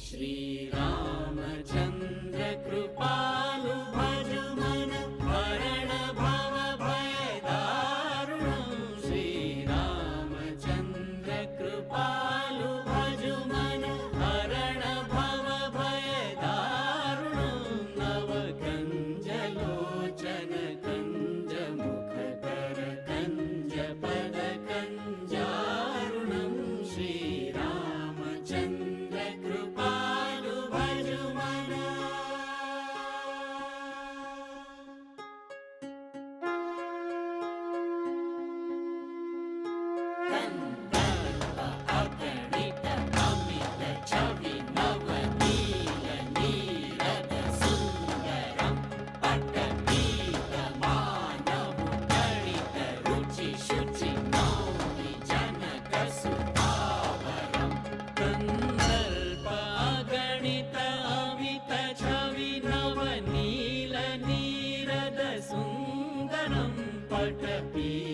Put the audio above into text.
श्रीरामचन्द्र कृपालु भजु मन हरण भव भय दारुणं श्रीरामचन्द्र कृपालु भजु मन हरण भव भय दारुणं नव कञ्जलोचन कञ्ज मुख कर कञ्ज पद कञ्जारुणं श्रीरामचन्द्र कृपालु भजु मन कंदर्प अगणित अमित छवि नवनील नीरद सुंदरं पटपीत मानव गणित रुचि शुचि नौमि जनक सुतावरं कंदर्प अगणित अमित छवि नवनील नीरद सुंदरं पटपीत